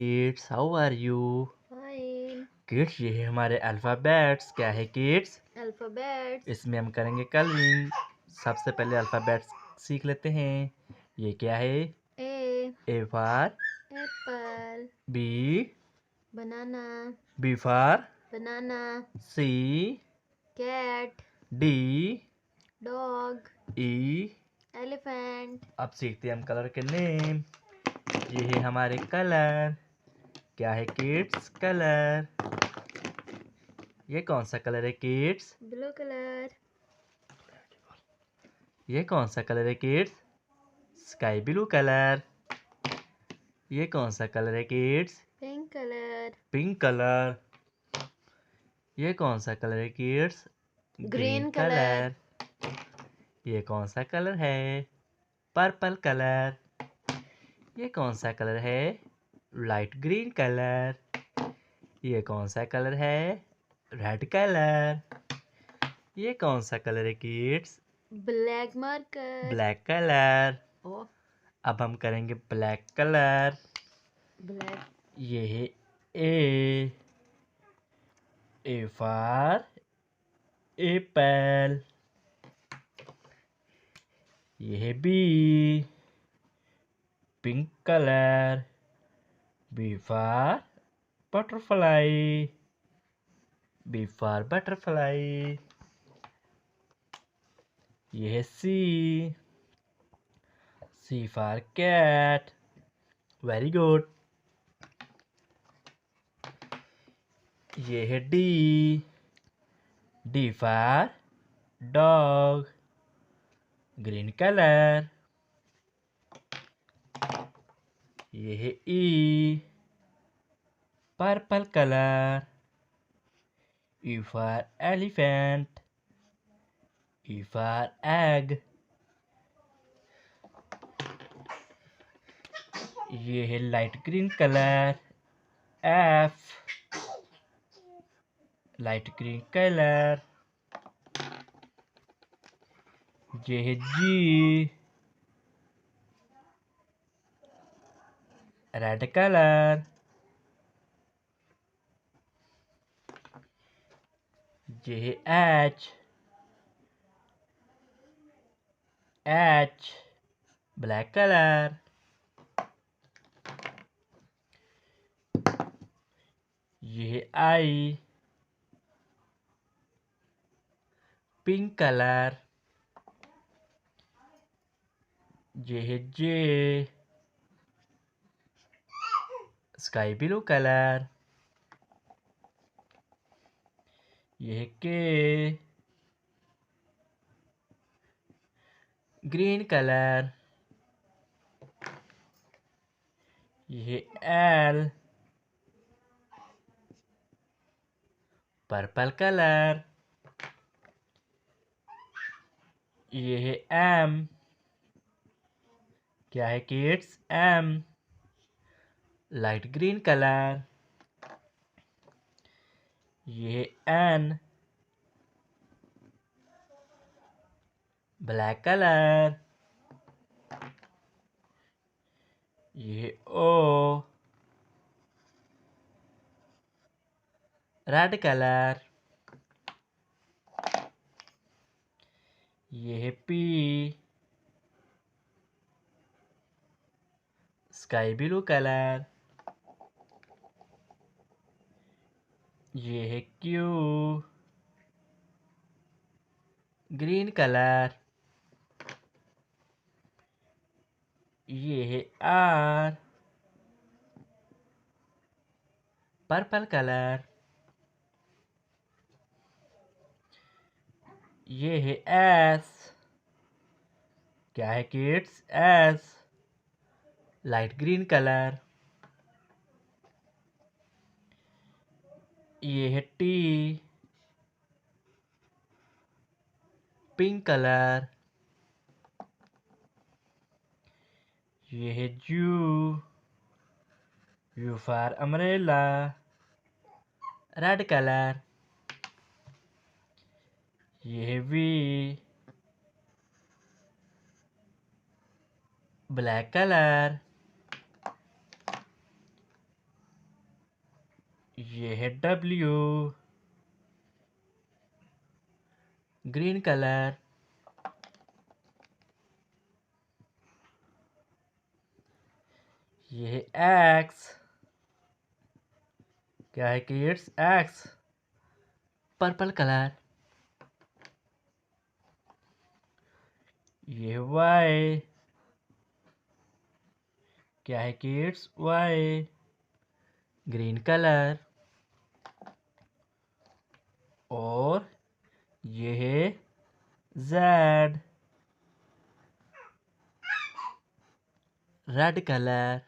Kids how are you? Fine. Kids ये है हमारे अल्फ़ाबेट्स। क्या है किड्स? अल्फाबेट्स। इसमें हम करेंगे कलरिंग। सबसे पहले अल्फ़ाबेट्स सीख लेते हैं। ये क्या है? A A for apple. B, banana. B for banana. C, cat. D, dog. E. Elephant. अब सीखते हैं हम कलर के नेम। ये है हमारे कलर। क्या है किड्स? कलर। ये कौन सा कलर है किड्स? Blue colour. ये कौन सा कलर है किड्स? Sky blue colour. ये कौन सा कलर है kids? Pink colour. Pink colour. ये कौन सा कलर है kids? Green green colour. Colour. ये कौन सा कलर है? Purple colour. ये कौन सा कलर है? Light green colour. ये कौन सा कलर है? Red colour. ये कौन सा कलर है kids? Black marker. Black colour. ओ अब हम करेंगे ब्लैक कलर। ब्लैक। ये है ए। A for apple. ये है B, pink colour. B for butterfly. B for butterfly. ये है C. C for cat. Very good. ये है D. D for dog. Green colour. ये है E. Purple colour. E for elephant. E for egg. ये है light green colour. F. Light green colour. ये है G. Red colour. ये है H. H. Black colour. ये है I. Pink colour. ये है J. Sky blue colour. ये है K. Green colour. ये है L. Purple colour. ये है M. क्या है kids? M. Light green colour. ये है N. Black colour. ये है O. Red colour. ये है P. Sky blue colour. ये है Q. Green colour. ये है R. Purple colour. ये है S. क्या है kids? S. Light green colour. ये है T. Pink colour. ये है U. U for umbrella. Red colour. ये है V. Black colour. ये है W, ग्रीन कलर। ये है X, क्या है किड्स? X, purple colour. ये है Y, क्या है किड्स? Y, green colour. और ये है Z, रेड कलर।